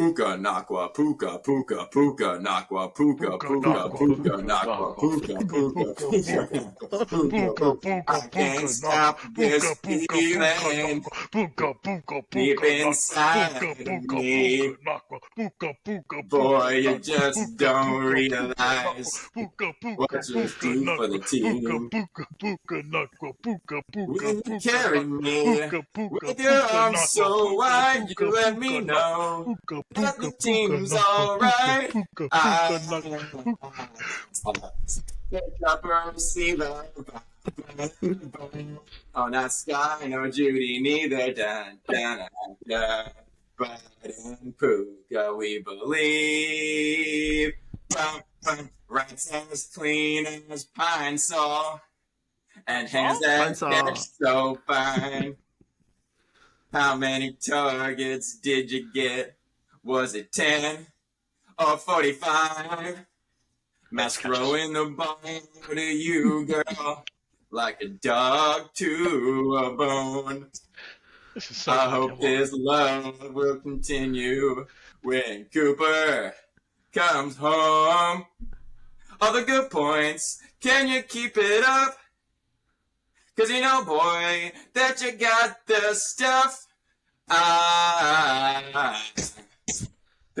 puka nakwa puka puka puka nakwa puka puka puka nakwa puka puka puka. I can't stop this feeling deep inside of me. Boy, you just don't realize what you do for the team. When you carry me with your arms so wide, you let me know that the team's alright. I pick up a receiver. Oh, not Sky, no Judy, neither. Dun, dun, dun, dun. But in Puka we believe. Rights as clean as pine saw. And hands that catch so fine. How many targets did you get? Was it 10 or 45? Mass throwing the ball to you, girl, like a dog to a bone. I hope this love will continue when Cooper comes home. All the good points, can you keep it up? 'Cause you know, boy, that you got the stuff. I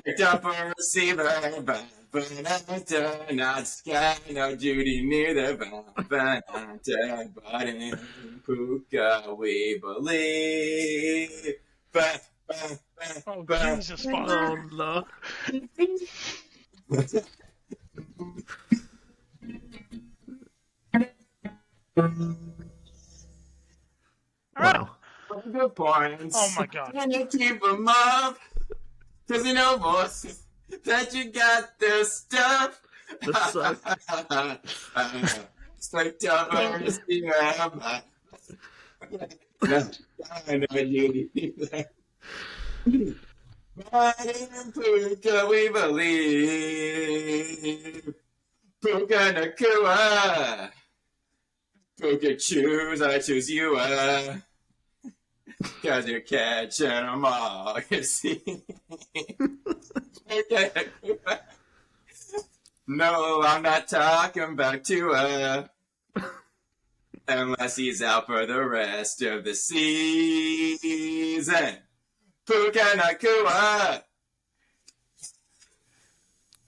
picked up a receiver, but not Sky, no Judy, neither. But in Puka we believe. Oh, Jesus, Father. Oh, no. Wow. Good points. Oh, my God. Can you keep them up? 'Cause you know, boss, that you got the stuff. This sucks. Picked up a receiver, I know you need that. But in Puka we believe. Puka Nakua. Puka choose, I choose you. 'Cause you're catching them all, you see. No, I'm not talking about Tua. Unless he's out for the rest of the season. Puka Nakua.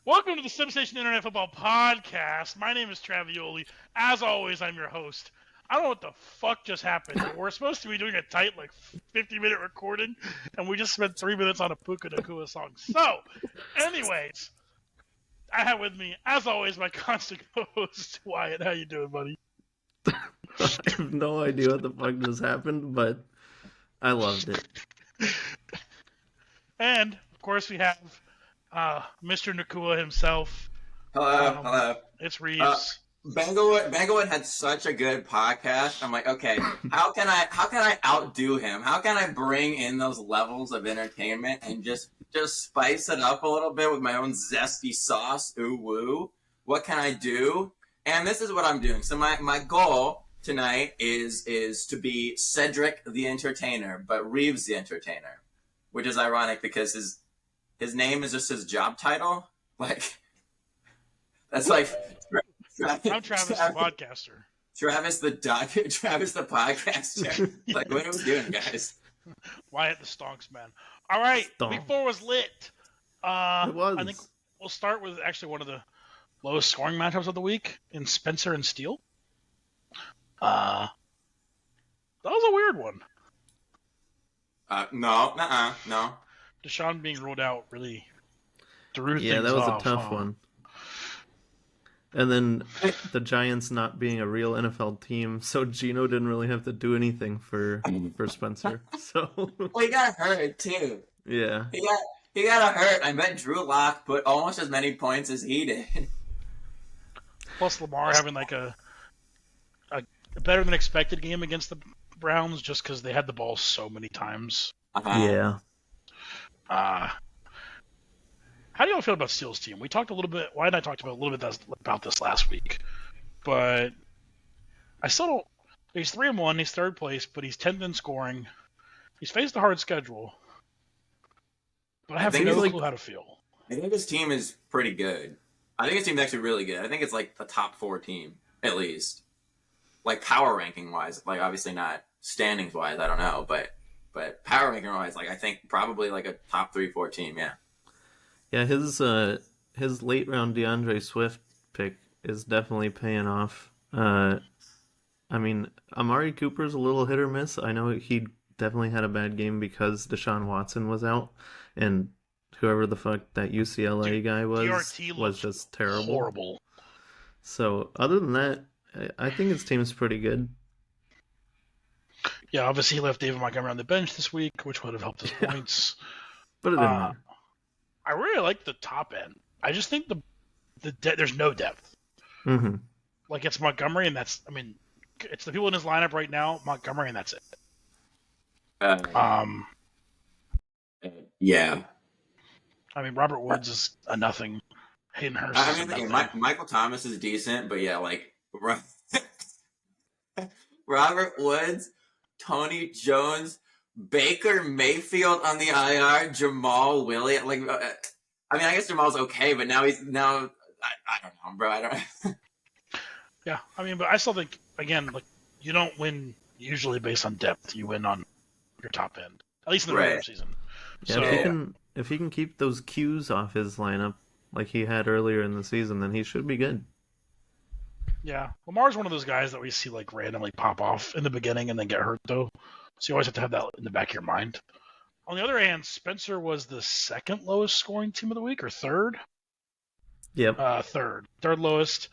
Welcome to the SimStation Internet Football Podcast. My name is Travioli. As always, I'm your host. I don't know what the fuck just happened. We're supposed to be doing a tight, 50-minute recording, and we just spent 3 minutes on a Puka Nakua song. So, anyways, I have with me, as always, my constant host, Wyatt. How you doing, buddy? I have no idea what the fuck just happened, but I loved it. And, of course, we have Mr. Nakua himself. Hello. It's Reeves. Banglewood had such a good podcast. I'm like, okay, how can I outdo him? How can I bring in those levels of entertainment and just spice it up a little bit with my own zesty sauce? Ooh woo. What can I do? And this is what I'm doing. So my goal tonight is to be Cedric the Entertainer, but Reeves the Entertainer, which is ironic because his name is just his job title. That's like. I'm Travis the podcaster. Travis the podcaster. What are we doing, guys? Wyatt the Stonks man. All right, Week 4 was lit. It was. I think we'll start with actually one of the lowest scoring matchups of the week in Spencer and Steele. That was a weird one. No. Deshaun being ruled out really threw things off. Yeah, that was a tough one. And then the Giants not being a real NFL team, so Geno didn't really have to do anything for Spencer. So well, he got hurt too. Yeah, he got hurt. I bet Drew Lock put almost as many points as he did. Plus Lamar having a better than expected game against the Browns just because they had the ball so many times. Yeah. How do you all feel about Steele's team? We talked a little bit. Wyatt and I talked about a little bit about this last week, but I still don't. He's 3-1. He's third place, but he's 10th in scoring. He's faced a hard schedule. but I have think no it's clue how to feel. I think his team is pretty good. I think his team's actually really good. I think it's like a top 4 team at least, like power ranking wise. Like obviously not standings wise. I don't know, but power ranking wise, like I think probably like a top 3-4 team. Yeah. Yeah, his late round DeAndre Swift pick is definitely paying off. I mean, Amari Cooper's a little hit or miss. I know he definitely had a bad game because Deshaun Watson was out, and whoever the fuck that UCLA guy DRT was looks just terrible. horrible. So other than that, I think his team's pretty good. Yeah, obviously he left David Montgomery on the bench this week, which would have helped his points. But it didn't matter. I really like the top end. I just think there's no depth. Mm-hmm. Like it's Montgomery, and it's the people in his lineup right now, Montgomery, and that's it. Yeah. I mean, Robert Woods is a nothing. Hayden Hurst is a nothing. Michael Thomas is decent, but yeah, like Robert Woods, Tony Jones, Baker Mayfield on the IR, Jamal Williams. Like, I guess Jamal's okay, but now I don't know, bro. I don't. Yeah, but I still think again, like you don't win usually based on depth. You win on your top end, at least in the regular season. Yeah, so, if he can keep those cues off his lineup like he had earlier in the season, then he should be good. Yeah, Lamar's one of those guys that we see like randomly pop off in the beginning and then get hurt though. So you always have to have that in the back of your mind. On the other hand, Spencer was the second lowest scoring team of the week, or third? Yep. Third lowest.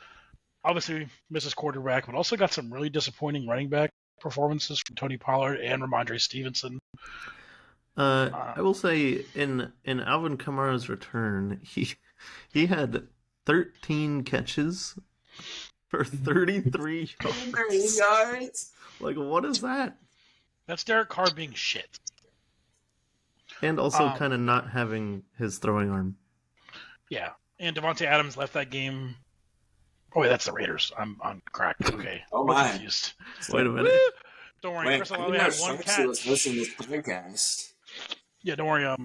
Obviously, misses quarterback, but also got some really disappointing running back performances from Tony Pollard and Ramondre Stevenson. I will say in Alvin Kamara's return, he had 13 catches for 33 yards. Like, what is that? That's Derek Carr being shit. And also kind of not having his throwing arm. Yeah. And Devontae Adams left that game. Oh, wait, that's the Raiders. I'm on crack. Okay. Oh, my. Confused. Wait a minute. Don't worry. Chris Olave had one catch. Listening to this podcast. Yeah, don't worry.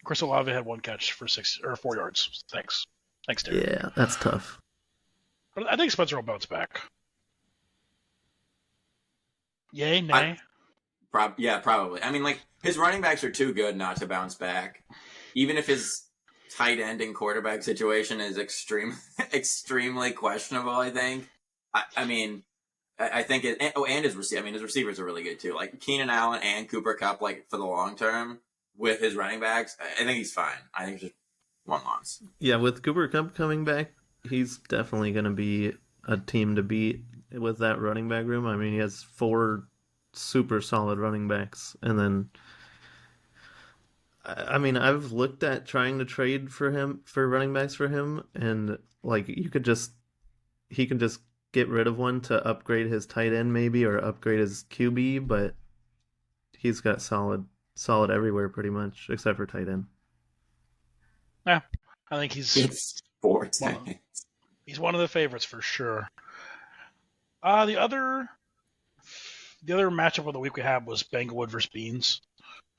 Chris Olave had one catch for 4 yards. Thanks, Derek. Yeah, that's tough. But I think Spencer will bounce back. Yay, nay? Yeah, probably. Like, his running backs are too good not to bounce back. Even if his tight end and quarterback situation is extremely questionable, I think. I think it. And his his receivers are really good too. Like Keenan Allen and Cooper Kupp, like for the long term with his running backs, I think he's fine. I think it's just one loss. Yeah, with Cooper Kupp coming back, he's definitely going to be a team to beat with that running back room. He has 4 super solid running backs, and then I've looked at trying to trade for running backs for him, and like he can just get rid of one to upgrade his tight end maybe, or upgrade his QB, but he's got solid everywhere pretty much except for tight end. Yeah, I think he's 4 tight ends. He's one of the favorites for sure. The other matchup of the week we had was Banglewood versus Beans.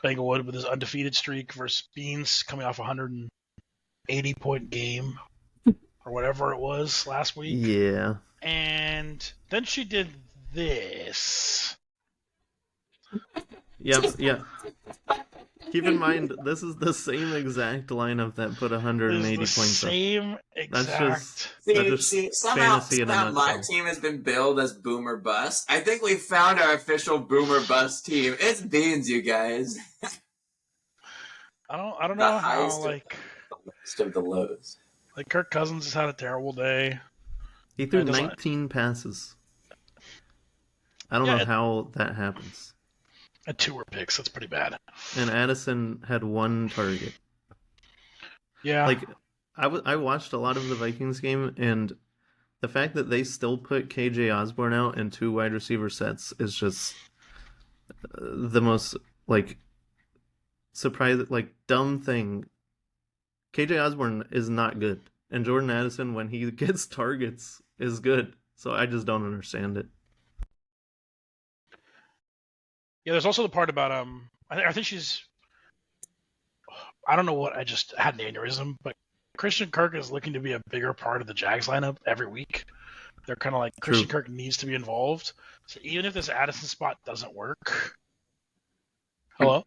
Banglewood with his undefeated streak versus Beans coming off a 180-point game or whatever it was last week. Yeah. And then she did this. Yep. Keep in mind, this is the same exact lineup that put 180 points up. Same exact. Somehow my team has been billed as Boomer Bust. I think we found our official Boomer Bust team. It's Beans, you guys. I don't know how, like... of the lows. Like, Kirk Cousins has had a terrible day. He threw 19 passes. I don't know how that happens. And 2 were picks. That's pretty bad. And Addison had 1 target. Yeah. Like, I watched a lot of the Vikings game, and the fact that they still put KJ Osborne out in 2 wide receiver sets is just the most, like, dumb thing. KJ Osborne is not good. And Jordan Addison, when he gets targets, is good. So I just don't understand it. Yeah, there's also the part about I think I don't know what, I just had an aneurysm, but Christian Kirk is looking to be a bigger part of the Jags lineup every week. They're kind of like, Christian Kirk needs to be involved. So even if this Addison spot doesn't work... Hello?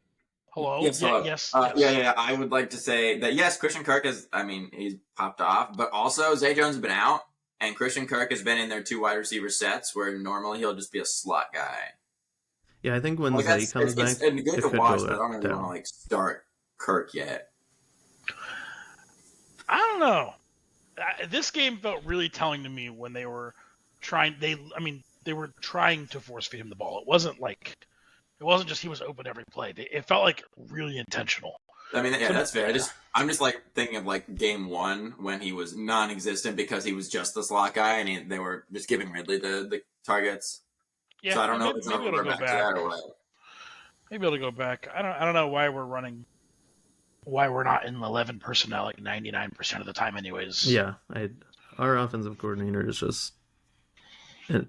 Yes, hello. Yes. Yeah. I would like to say that, yes, Christian Kirk he's popped off, but also Zay Jones has been out, and Christian Kirk has been in their 2 wide receiver sets where normally he'll just be a slot guy. Yeah, I think when Zay comes back, it's good to watch, but I don't really down. want to start Kirk yet. I don't know. This game felt really telling to me when they were trying. They were trying to force feed him the ball. It wasn't just he was open every play. It felt like really intentional. I mean, yeah, that's fair. I'm just like thinking of like game 1 when he was non-existent because he was just the slot guy, and they were just giving Ridley the targets. Yeah, so I don't know if it's going to go back to that or what. Maybe it'll go back. I don't know why we're not in 11 personnel like 99% of the time, anyways. Yeah, our offensive coordinator is just a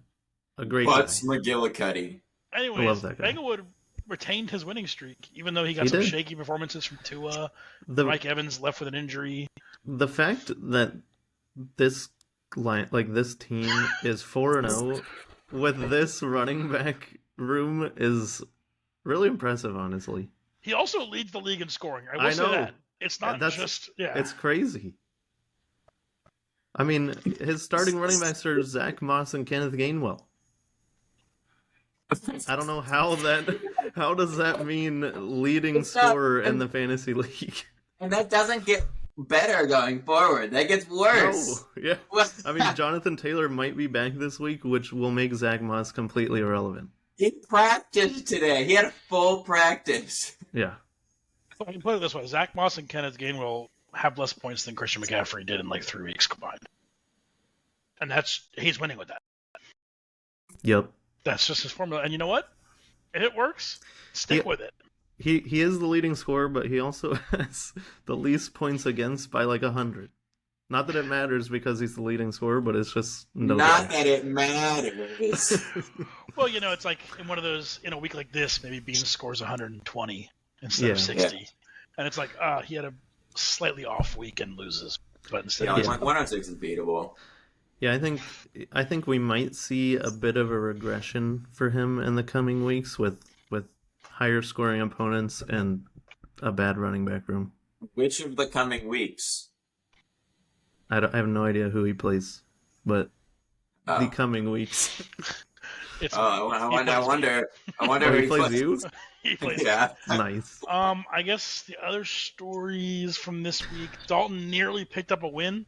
great Butts guy. McGillicuddy. Anyways, I love that guy. Englewood retained his winning streak, even though he got some shaky performances from Tua. Mike Evans left with an injury. The fact that this team is 4-0 with this running back room is really impressive, honestly. He also leads the league in scoring. I will say that. It's not It's crazy. I mean, his starting running backs are Zach Moss and Kenneth Gainwell. I don't know how does that mean leading scorer in the fantasy league? And that doesn't get better going forward. That gets worse. No, yeah. I mean, Jonathan Taylor might be back this week, which will make Zach Moss completely irrelevant. He practiced today. He had a full practice. Yeah. So I can put it this way. Zach Moss and Kenneth Gainwell have less points than Christian McCaffrey did in like 3 weeks combined. And he's winning with that. Yep. That's just his formula. And you know what? If it works, stick with it. He is the leading scorer, but he also has the least points against by like 100. Not that it matters because he's the leading scorer, but it's just that it matters. Well, it's like in a week like this, maybe Bean scores 120 instead of 60. Yeah. And it's like, he had a slightly off week and loses. But instead of 106 is beatable. Yeah, I think we might see a bit of a regression for him in the coming weeks with higher scoring opponents and a bad running back room. Which of the coming weeks? I have no idea who he plays, but the coming weeks. I wonder who he plays you? He plays yeah. Nice. I guess the other stories from this week, Dalton nearly picked up a win,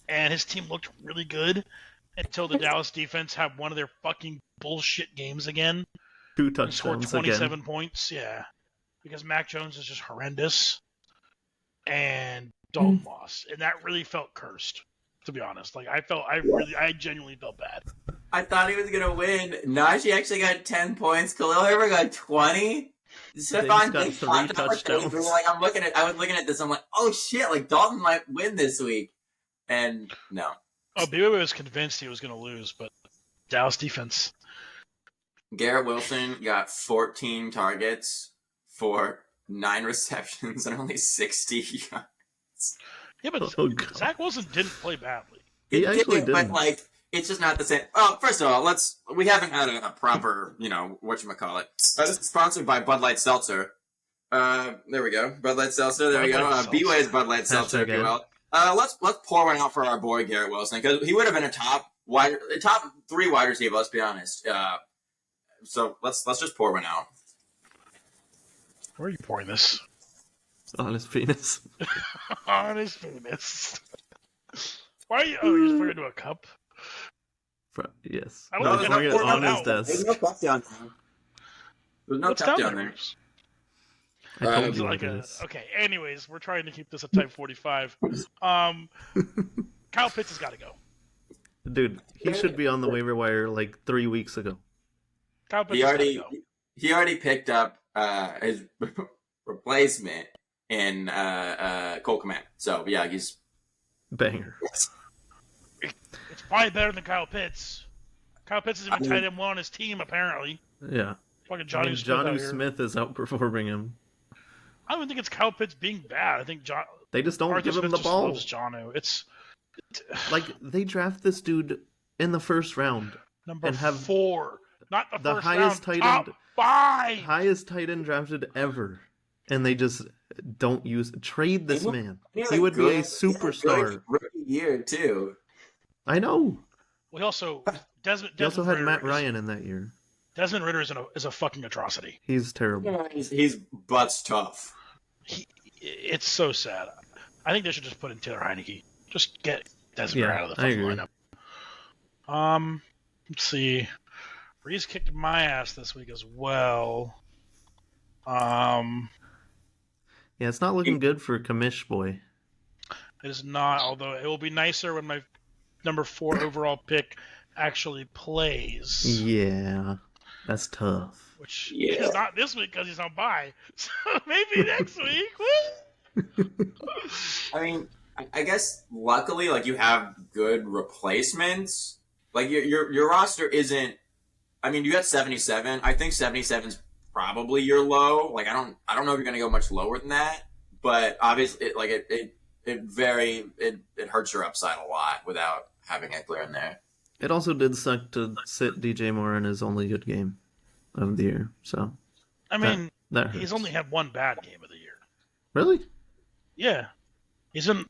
and his team looked really good until the Dallas defense had one of their fucking bullshit games again. 2 touchdowns scored 27 points, yeah. Because Mac Jones is just horrendous. And Dalton lost. And that really felt cursed, to be honest. Like, I genuinely felt bad. I thought he was going to win. Najee actually got 10 points. Khalil Herbert got 20. Stephon Diggs got 3 touchdowns. I was looking at this. I'm like, oh shit, like Dalton might win this week. And no. Oh, BB was convinced he was going to lose, but Dallas defense. Garrett Wilson got 14 targets for 9 receptions and only 60 yards. Yeah, but Zach Wilson didn't play badly. He actually didn't. But it's just not the same. Well, first of all, we haven't had a proper, whatchamacallit. This is sponsored by Bud Light Seltzer. There we go. Bud Light Seltzer. There we go. B-Way's Bud Light Seltzer, if you will. Let's pour one out for our boy Garrett Wilson, because he would have been a top 3 wide receiver. Let's be honest. So let's just pour one out. Where are you pouring this? On his penis. On his penis. Why are you? Oh, you just put it into a cup. Yes. I don't think I poured on it his out. desk. There's no cup down there. There's no cup down there. I told you Okay, anyways, we're trying to keep this at type 45. Kyle Pitts has got to go. Dude, he should be on the waiver wire like 3 weeks ago. Kyle Pitts has got to go. He already picked up his replacement in Cole Kmet. So, yeah, he's... Banger. It's probably better than Kyle Pitts. Kyle Pitts has been tight end one on his team, apparently. Yeah. Fucking Jonnu Smith is outperforming him. I don't even think it's Kyle Pitts being bad. I think They just don't Arthur give him Smith the just ball. loves Jonnu. It's Like, they draft this dude in the first round number and have 4, not the the first highest round. tight Top end, 5. highest tight end drafted ever, and they just don't trade this man. He He would be a superstar. Good rookie year too. I know. We also Desmond. He also Desmond had Matt Ritter Ryan in that year. Desmond Ritter is a fucking atrocity. He's terrible. He's butts tough. It's so sad. I think they should just put in Taylor Heineke. Just get Desmond out of the fucking lineup. Let's see. Reeves kicked my ass this week as well. Yeah, it's not looking good for Kamish boy. It is not, although it will be nicer when my number 4 overall pick actually plays. Yeah, that's tough. Which is not this week because he's on bye. So maybe next week. Woo! I mean, I guess luckily, like, you have good replacements. Like, your roster isn't. I mean, you got 77. I think 77's probably your low. Like, I don't know if you're gonna go much lower than that. But obviously, it hurts your upside a lot without having Eckler in there. It also did suck to sit DJ Moore in his only good game of the year. So, I mean, that he's hurts. only had one bad game of the year. Really? Yeah. He's in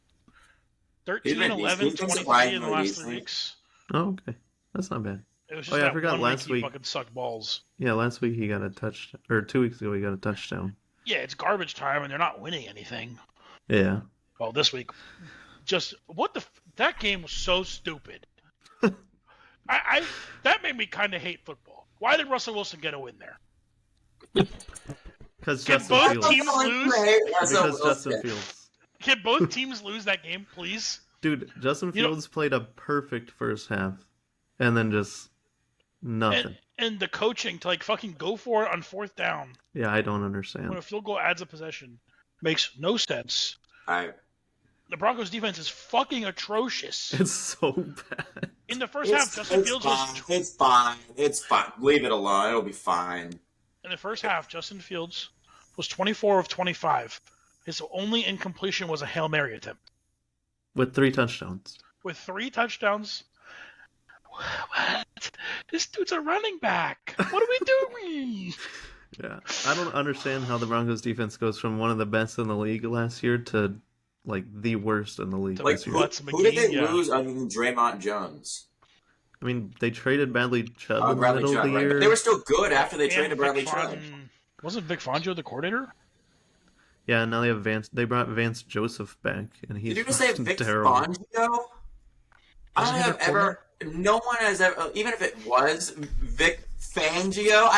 13, 11, 23 in the last 3 weeks. Oh, okay. That's not bad. It was just I forgot last he week. fucking sucked balls. Yeah, last week he got a touchdown, or 2 weeks ago he got a touchdown. Yeah, it's garbage time, and they're not winning anything. Yeah. Well, this week, that game was so stupid. That made me kind of hate football. Why did Russell Wilson get a win there? Because Can Justin both Fields. teams lose? Because Justin Fields. Can both teams lose that game, please? Dude, Justin Fields played a perfect first half, and then just nothing. And the coaching to fucking go for it on 4th down Yeah, I don't understand. when a field goal adds a possession makes no sense. The Broncos defense is fucking atrocious. It's so bad. In the first half, Justin Fields was... It's fine. Leave it alone. It'll be fine. In the first half, Justin Fields was 24 of 25. His only incompletion was a Hail Mary attempt. With 3 touchdowns. With 3 touchdowns. What? This dude's a running back. What are we doing? Yeah. I don't understand how the Broncos defense goes from one of the best in the league last year to, the worst in the league this year. Who did they lose other than Draymond Jones? I mean, they traded Bradley Chubb in the Bradley middle Chubb, of the right? year. But they were still good after they traded Bradley Vic Chubb. Wasn't Vic Fangio the coordinator? Yeah, and now they have Vance. They brought Vance Joseph back, and he's Did you just say Vic terrible. Fangio? I don't have ever. No one has ever. Even if it was Vic Fangio,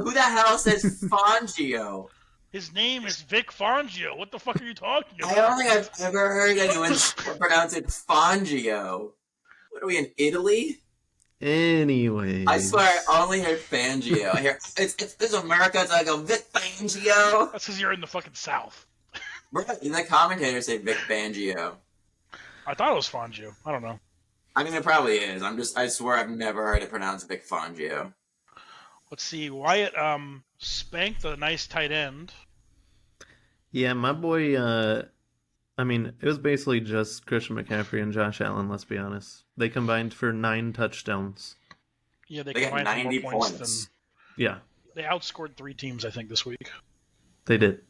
who the hell says Fangio? His name is Vic Fangio. What the fuck are you talking about? I don't think I've ever heard anyone pronounce it Fangio. What are we in Italy? Anyway, I swear I only heard Fangio. I hear it's this America. It's like a Vic Fangio. That's because you're in the fucking South. Bro, the commentators say Vic Fangio. I thought it was Fangio. I don't know. I mean, it probably is. I swear I've never heard it pronounced Vic Fangio. Let's see. Wyatt spanked a nice tight end. Yeah, my boy. I mean, it was basically just Christian McCaffrey and Josh Allen. Let's be honest. They combined for 9 touchdowns. Yeah, they got combined 90 for more points points. Yeah, They outscored 3 teams, I think, this week. they did.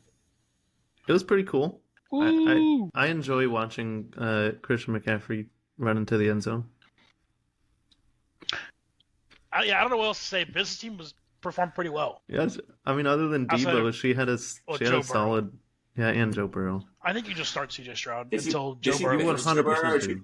It was pretty cool. Ooh. I enjoy watching Christian McCaffrey run into the end zone. I don't know what else to say. Business team performed pretty well. Yeah, I mean, other than Outside Debo, of- she had a Joe solid. Yeah, and Joe Burrow. I think you just start CJ Stroud Did she- until did Joe she Burrow. do You it? was- 100% do.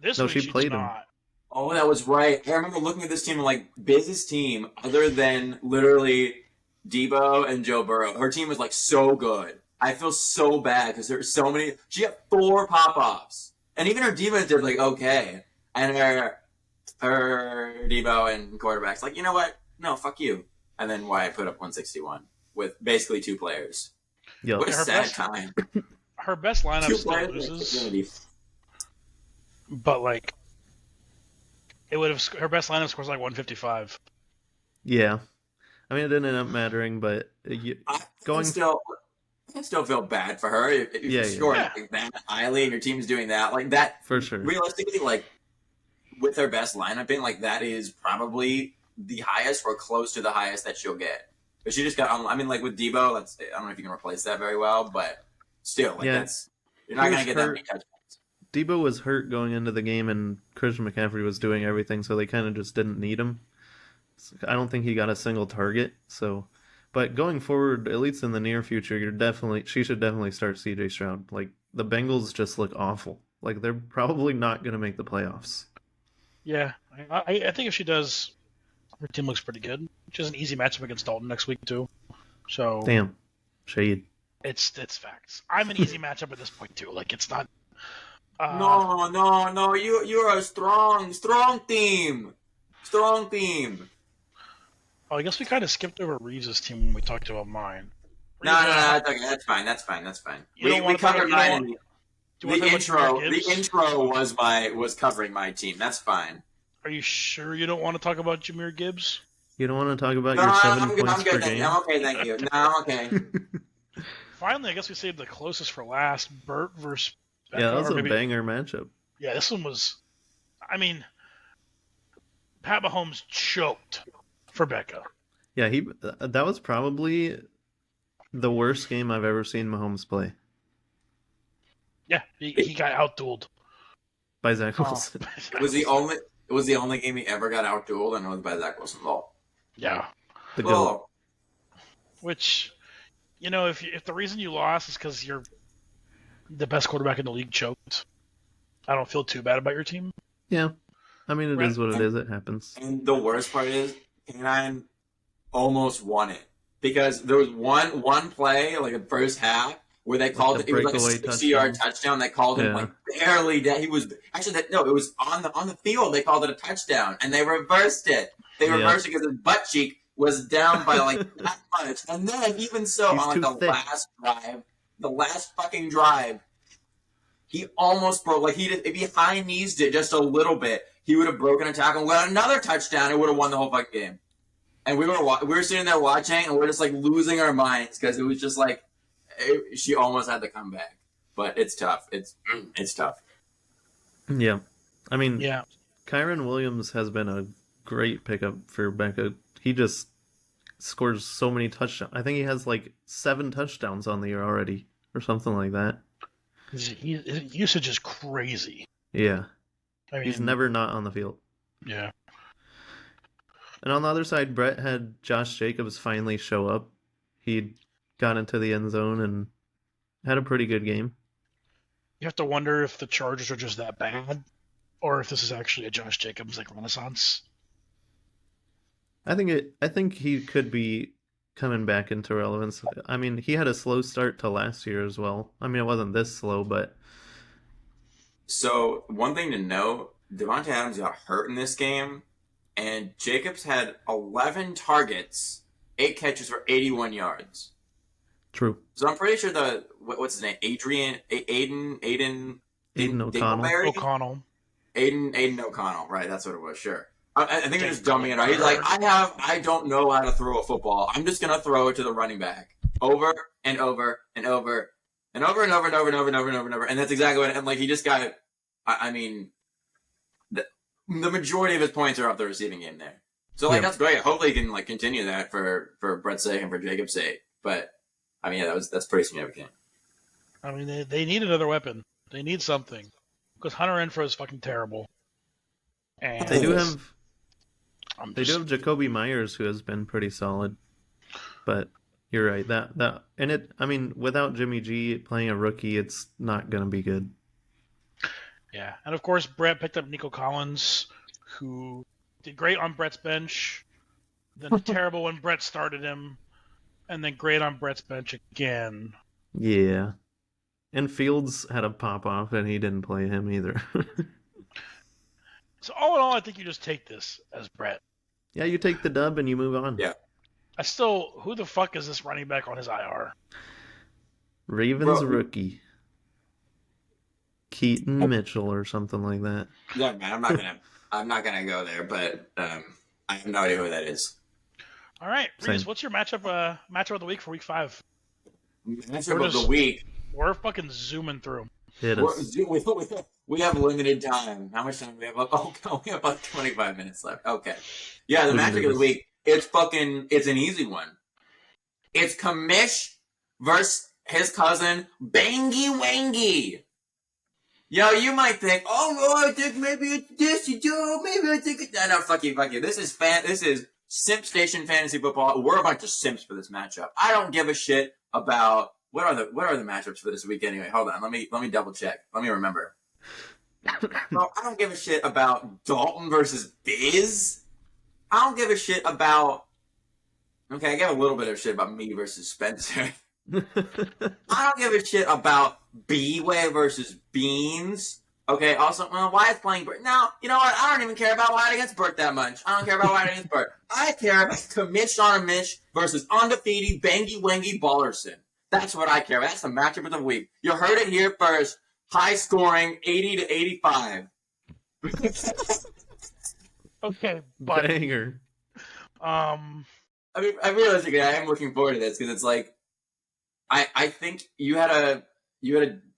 This No, week she she played did him. not. Oh, that was right. I remember looking at this team and like, business team, other than literally Debo and Joe Burrow, her team was like so good. I feel so bad because there's so many. She had 4 pop-offs, and even her defense did like okay. And her Debo and quarterbacks like, you know what? No, fuck you. And then Wyatt put up 161 with basically 2 players. Yep. What a Her sad best- time. Her best lineup 2 still players. loses, but it would have. Her best lineup scores like 155. Yeah. I mean, it didn't end up mattering, but going. Still, I still feel bad for her if Yeah, you're scoring yeah. like that highly and your team's doing that. Like that, for sure. realistically, like with her best lineup in, like that is probably the highest or close to the highest that she'll get. But she just got. I mean, like with Debo, I don't know if you can replace that very well, but still, like Yeah, that's you're not he gonna was get that hurt. many touchdowns. Debo was hurt going into the game, and Christian McCaffrey was doing everything, so they kind of just didn't need him. I don't think he got a single target. So, but going forward, at least in the near future, she should definitely start C.J. Stroud. Like the Bengals just look awful. Like they're probably not going to make the playoffs. Yeah, I think if she does, her team looks pretty good. She has an easy matchup against Dalton next week too. So Damn, shade. it's facts. I'm an easy matchup at this point too. Like it's not. No. You're a strong team. Strong team. Oh, I guess we kind of skipped over Reeves' team when we talked about mine. No, that's okay. That's fine. You don't We want to talk covered about- mine. Do you want to talk about Jahmyr The Gibbs? intro was covering my team. That's fine. Are you sure you don't want to talk about Jahmyr Gibbs? You don't want to talk about No, your 7 I'm good. points per Thank game? you. I'm okay. Thank you. No, I'm okay. Finally, I guess we saved the closest for last. Burt versus Becca, Yeah, that was or a maybe- banger matchup. Yeah, this one was. I mean, Pat Mahomes choked for Becca. Yeah, that was probably the worst game I've ever seen Mahomes play Yeah, he got outdueled. by Zach Wilson. It was the only game he ever got outdueled, and it was by Zach Wilson. Lol. Yeah, The goat. Oh, which, if the reason you lost is because you're the best quarterback in the league choked, I don't feel too bad about your team. Yeah. I mean, it is what it is. It happens. and the worst part is, K9 almost won it because there was one play, like the first half, where they called the it was like a breakaway 60-yard touchdown. They called him Yeah. like barely dead. He was actually it was on the field. They called it a touchdown, and they reversed it. They Yeah. reversed it because his butt cheek was down by like that much. And then even so, He's on too like thick. the last fucking drive, he almost broke. Like if he high knees it just a little bit, he would have broken a tackle and got another touchdown and would have won the whole fucking game. And we were sitting there watching, and we're just like losing our minds because it was just like she almost had to come back. But it's tough. It's tough. Yeah. I mean, Yeah, Kyron Williams has been a great pickup for Becca. He just scores so many touchdowns. I think he has like 7 touchdowns on the year already or something like that. his usage is crazy. Yeah. I mean, He's never not on the field. Yeah, And on the other side, Brett had Josh Jacobs finally show up. He got into the end zone and had a pretty good game. you have to wonder if the Chargers are just that bad, or if this is actually a Josh Jacobs like renaissance. I think he could be coming back into relevance. I mean, he had a slow start to last year as well. I mean, it wasn't this slow, but So one thing to note: Devontae Adams got hurt in this game, and Jacobs had 11 targets, 8 catches for 81 yards. true. So I'm pretty sure what's his name? Aiden O'Connell. Dingleberry? O'Connell. Aiden O'Connell, right? That's what it was. Sure. I think they're just dumbing it out. He's like, I don't know how to throw a football. I'm just gonna throw it to the running back over and over and over and over and over and over and over and over and over and over. And that's exactly what. And like he just got. I mean, the majority of his points are off the receiving game there. So like that's great. Hopefully he can like continue that for Brett's sake and for Jacob's sake. But I mean, yeah, that's pretty significant. I mean, they need another weapon. They need something because Hunter Renfrow is fucking terrible. And They do have I'm They do just- have Jacoby Myers, who has been pretty solid, but you're right. I mean, without Jimmy G playing a rookie, it's not gonna be good. Yeah, and of course Brett picked up Nico Collins, who did great on Brett's bench, then terrible when Brett started him, and then great on Brett's bench again. Yeah, and Fields had a pop off, and he didn't play him either. So all in all, I think you just take this as Brett. Yeah, you take the dub and you move on. Yeah. Who the fuck is this running back on his IR? Ravens Bro. rookie. Keaton Mitchell or something like that. Yeah, man, I'm not gonna go there, but I have no idea who that is. All right, Same. Reeves, what's your matchup of the week for week 5? Matchup of the week. We're fucking zooming through. Hit us. We have limited time. How much time do we have? Oh, we have about 25 minutes left. Okay. Yeah, the matchup of the week. It's an easy one. It's Kamish versus his cousin, Bangy Wangy. Yo, you might think, oh no, I think maybe it's this, you do, maybe I think it's that. No, fuck you. This is Simp Station Fantasy Football. We're a bunch of simps for this matchup. I don't give a shit about what are the matchups for this week anyway. Hold on, let me double check. Let me remember. No, I don't give a shit about Dalton versus Biz. I don't give a shit about. Okay, I give a little bit of shit about me versus Spencer. I don't give a shit about B-Way versus Beans. Okay, also, well, Wyatt's playing Bert. Now, you know what? I don't even care about Wyatt against Bert that much. I don't care about Wyatt against Bert. I care about Kamish on a Mish versus undefeated Bangy Wangy Ballerson. That's what I care about. That's the matchup of the week. You heard it here first. High scoring, 80 to 85. Okay, but Banger. I mean, realistically, I am looking forward to this because it's like, I think you had a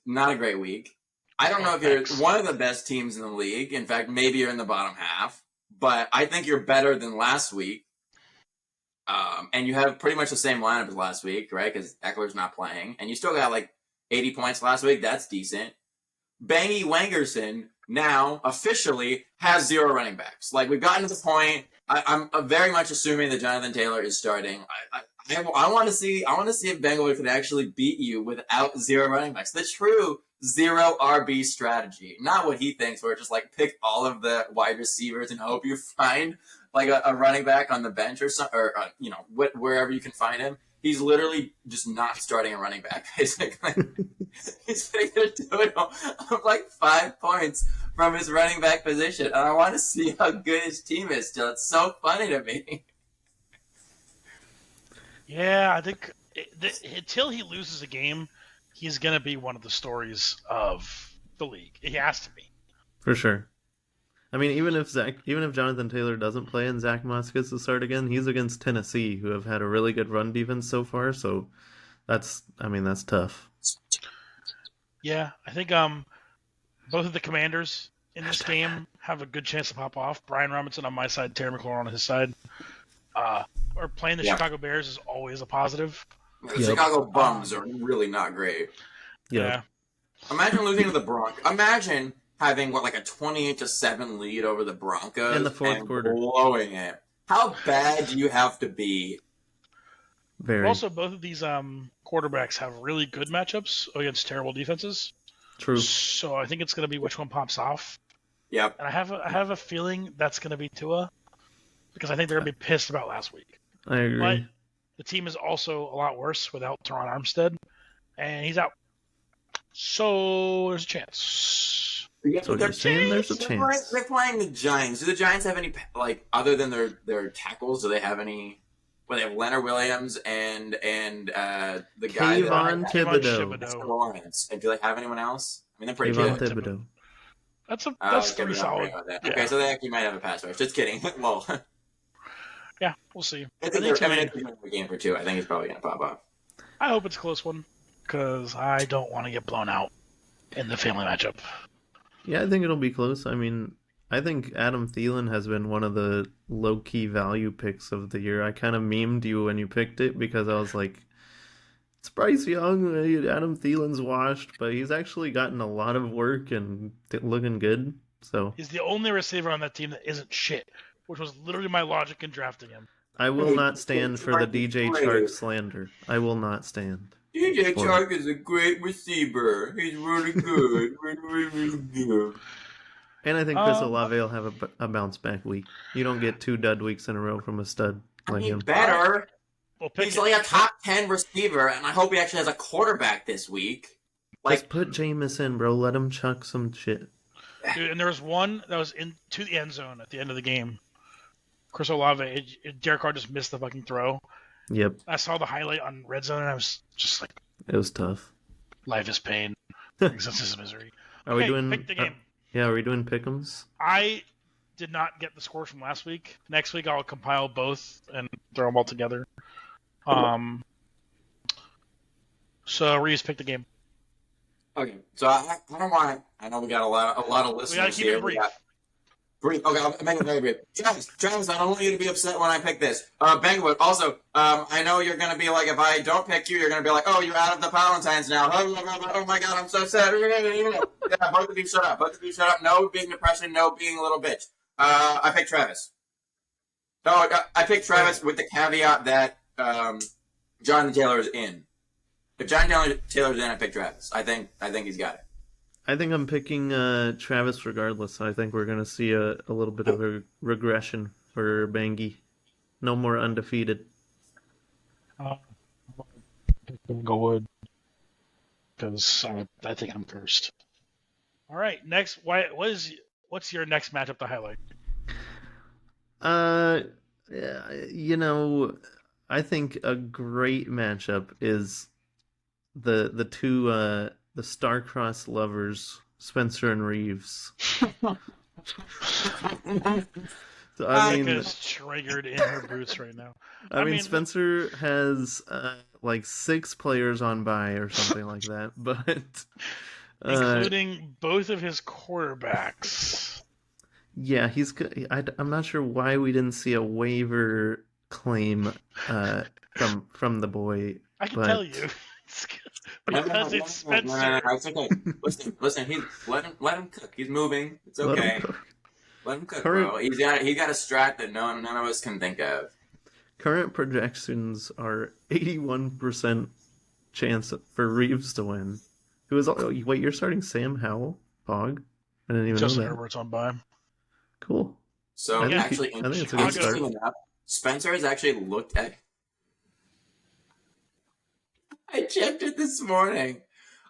not a great week. I don't know if you're one of the best teams in the league. In fact, maybe you're in the bottom half. But I think you're better than last week. And you have pretty much the same lineup as last week, right? Because Eckler's not playing. And you still got like 80 points last week. That's decent. Bangy Wangerson now officially has 0 running backs. Like, we've gotten to the point. I'm very much assuming that Jonathan Taylor is starting. I want to see if Bengal can actually beat you without 0 running backs. The true 0 RB strategy, not what he thinks, where it's just like pick all of the wide receivers and hope you find like a running back on the bench or some, or wherever you can find him. He's literally just not starting a running back, basically. He's going to do it on like 5 points from his running back position. And I want to see how good his team is still. It's so funny to me. yeah, I think until he loses a game, he's going to be one of the stories of the league. He has to be. For sure. I mean, even if Jonathan Taylor doesn't play and Zach Moss gets to start again, he's against Tennessee, who have had a really good run defense so far. So that's tough. Yeah, I think both of the commanders in this game have a good chance to pop off. Brian Robinson on my side, Terry McLaurin on his side. Or playing the Chicago Bears is always a positive. The Chicago Bums are really not great. Yeah. Imagine losing to the Broncos. Imagine having like a 28-7 lead over the Broncos in the fourth quarter, blowing it. How bad do you have to be? Very. Also, both of these quarterbacks have really good matchups against terrible defenses. True. So I think it's going to be which one pops off. Yep. And I have a feeling that's going to be Tua, because I think they're going to be pissed about last week. I agree. But the team is also a lot worse without Teron Armstead, and he's out. So there's a chance. So you're saying there's a chance. They're playing the Giants. Do the Giants have any, like, other than their tackles, do they have any? Well, they have Leonard Williams and the guy Kayvon Thibodeau. Lawrence. And do they have anyone else? I mean, they're pretty Kayvon good. Thibodeau. That's 3 solid. Yeah. Yeah. Okay, so they actually might have a pass rush. Just kidding. Well, yeah, we'll see. it's a game for 2. I think it's probably going to pop off. I hope it's a close one, because I don't want to get blown out in the family matchup. Yeah, I think it'll be close. I mean, I think Adam Thielen has been one of the low-key value picks of the year. I kind of memed you when you picked it because I was like, it's Bryce Young, Adam Thielen's washed, but he's actually gotten a lot of work and looking good. So he's the only receiver on that team that isn't shit, which was literally my logic in drafting him. I will not stand for the DJ Chark slander. I will not stand. DJ Chark is a great receiver. He's really good. really good. And I think Chris Olave will have a bounce back week. You don't get 2 dud weeks in a row from a stud like him. Better. He's like a top 10 receiver, and I hope he actually has a quarterback this week. Like, just put Jameis in, bro. Let him chuck some shit. Dude, and there was one that was into the end zone at the end of the game. Chris Olave, Derek Carr just missed the fucking throw. Yep. I saw the highlight on Red Zone, and I was just like, it was tough. Life is pain. Existence is misery. Are we doing? Pick the game. Yeah, are we doing pick'ems? I did not get the scores from last week. Next week I'll compile both and throw them all together. So Reeves picked the game. Okay, so I don't want. I know we got a lot of We gotta listeners keep here. it brief. Brief. Okay, I'll make it very brief. Travis, I don't want you to be upset when I pick this. Bangwood, also, I know you're going to be like, if I don't pick you, you're going to be like, oh, you're out of the Palantines now. Oh my god, I'm so sad. Yeah, both of you shut up. Both of you shut up. No being depression, no being a little bitch. I picked Travis. No, I picked Travis with the caveat that Jonathan Taylor is in. If Jonathan Taylor's in, I pick Travis. I think he's got it. I think I'm picking Travis regardless. I think we're going to see a little bit of a regression for Bangy. No more undefeated. Banglewood. Because I think I'm cursed. All right, next. What's your next matchup to highlight? I think a great matchup is the two the star-crossed lovers, Spencer and Reeves. So, Monica's triggered in her boots right now. I mean, Spencer has like 6 players on bye or something like that, but including both of his quarterbacks. Yeah, I'm not sure why we didn't see a waiver claim from the boy. I can tell you. Because it's Spencer. It's okay. Listen. Let him cook. He's moving. It's okay. Let him cook, bro. He got a strat that none of us can think of. Current projections are 81% chance for Reeves to win. Wait, you're starting Sam Howell, Pog? I didn't even know that. Justin Herbert's on bye. Cool. So I think it's a good start. Enough, Spencer has actually looked at. I checked it this morning.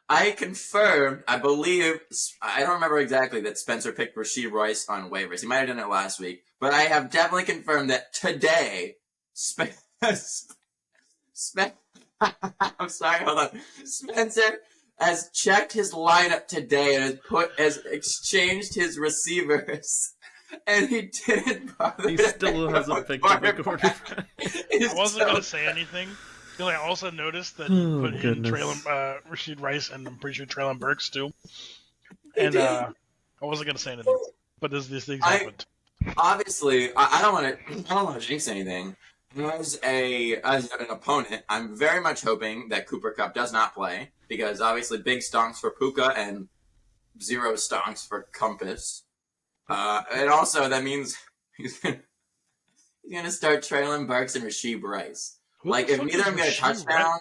I confirmed, I believe, I don't remember exactly that Spencer picked Rashee Rice on waivers. He might have done it last week. But I have definitely confirmed that today, I'm sorry, hold on. Spencer has checked his lineup today and has exchanged his receivers. And he didn't bother. He still hasn't picked up a quarterback. I wasn't going to say anything. I also noticed that he put in Rashee Rice and I'm pretty sure Treylon Burks too. And I wasn't gonna say anything, but these things happened. Obviously, I don't want to jinx anything. As an opponent, I'm very much hoping that Cooper Kupp does not play because obviously big stonks for Puka and 0 stonks for Compass. And also that means he's gonna start Treylon Burks and Rashee Rice. Like, if neither of them get a touchdown,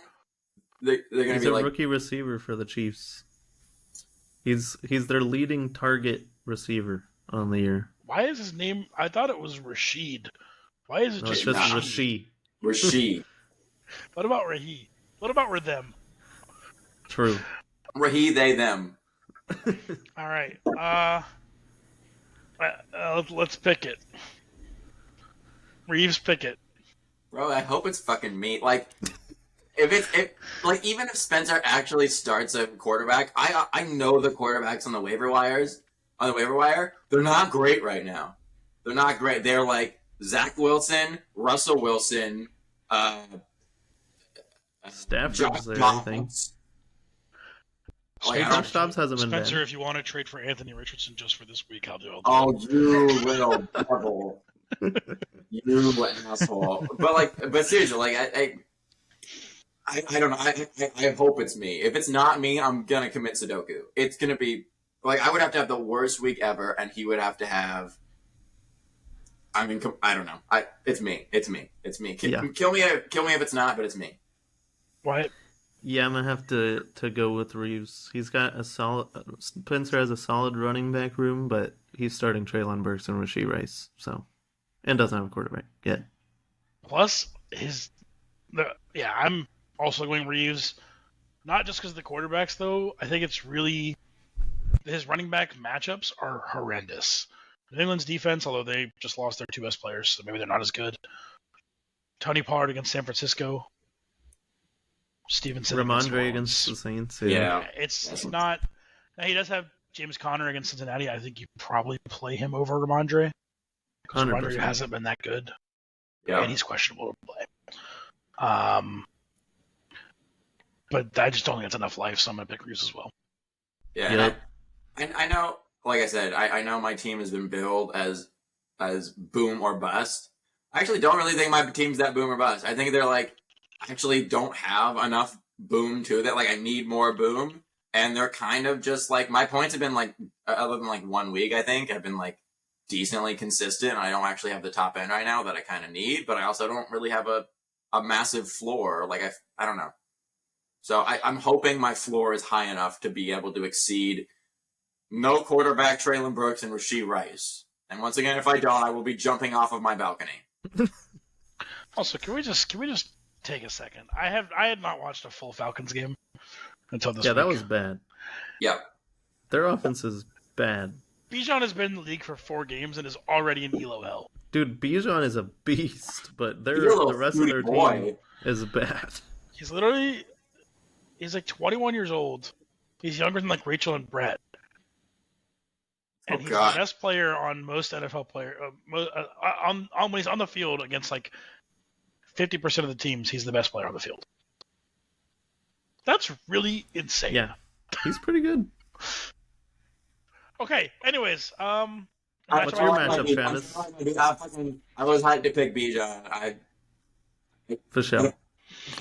they're going to be like... He's a rookie receiver for the Chiefs. He's their leading target receiver on the year. Why is his name... I thought it was Rashid. Why is it just Rashid? Rashid. What about Rahi? What about them? True. Rahi, they, them. All right. Let's pick it. Reeves, pick it. Bro, I hope it's fucking me. Like, even if Spencer actually starts a quarterback, I know the quarterbacks on the waiver wire, they're not great right now. They're not great. They're like Zach Wilson, Russell Wilson, Stafford's there, I think. Stafford hasn't been Spencer, bad. if you want to trade for Anthony Richardson just for this week, I'll do it. Oh, you little devil. You asshole. But seriously, like I don't know. I hope it's me. If it's not me, I'm gonna commit Sudoku. It's gonna be like I would have to have the worst week ever, and he would have to have. I mean, I don't know. It's me. Kill me if it's not, but it's me. What? Yeah, I'm gonna have to go with Reeves. He's got a solid. Spencer has a solid running back room, but he's starting Treylon Burks and Rashee Rice, and doesn't have a quarterback yet. Plus, I'm also going Reeves. Not just because of the quarterbacks, though. I think it's really his running back matchups are horrendous. New England's defense, although they just lost their 2 best players, so maybe they're not as good. Tony Pollard against San Francisco. Stevenson Ramondre against the Saints. Yeah. It's not. Now, he does have James Conner against Cincinnati. I think you probably play him over Ramondre. Because Ramondre hasn't been that good. Yeah. And he's questionable to play. but I just don't think it's enough life, so I'm going to pick Reeves as well. Yeah, Yep. and I know, like I said, I know my team has been billed as boom or bust. I actually don't really think my team's that boom or bust. I think they're like, actually don't have enough boom to that. Like, I need more boom. And they're kind of just like, my points have been like, other than like 1 week, I think, have been like decently consistent. And I don't actually have the top end right now that I kind of need, but I also don't really have a massive floor. Like, I don't know. So I'm hoping my floor is high enough to be able to exceed no quarterback, Traylon Brooks, and Rashee Rice. And once again, if I don't, I will be jumping off of my balcony. Also, can we just take a second? I had not watched a full Falcons game until this week. That was bad. Yep. Their offense is bad. Bijan has been in the league for 4 games and is already in ELO hell. Dude, Bijan is a beast, but the rest of their team is bad. He's like 21 years old. He's younger than like Rachel and Brett. And he's the best player on most NFL player on when he's on the field against like 50% of the teams. He's the best player on the field. That's really insane. Yeah, he's pretty good. Okay. Anyways, what's your matchup, Travis? I was hyped to pick Bijan. For sure.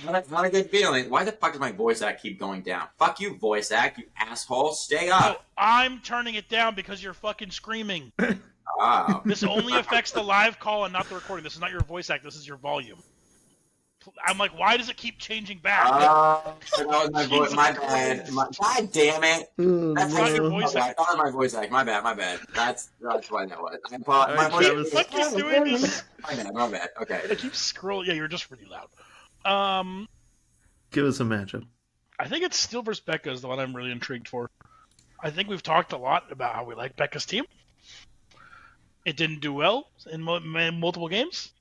Not a good feeling. Why the fuck does my voice act keep going down? Fuck you, voice act, you asshole. Stay up. No, I'm turning it down because you're fucking screaming. Oh. This only affects the live call and not the recording. This is not your voice act. This is your volume. I'm like, why does it keep changing back? That was my voice. My bad. God damn it. That's not your voice act. That was my voice act. My bad. That's why that was. My voice. What keep doing this? My bad. Okay. I keep scrolling. Yeah, you're just really loud. Give us a matchup. I think it's Steele versus Becca is the one I'm really intrigued for. I think we've talked a lot about how we like Becca's team. It didn't do well in multiple games,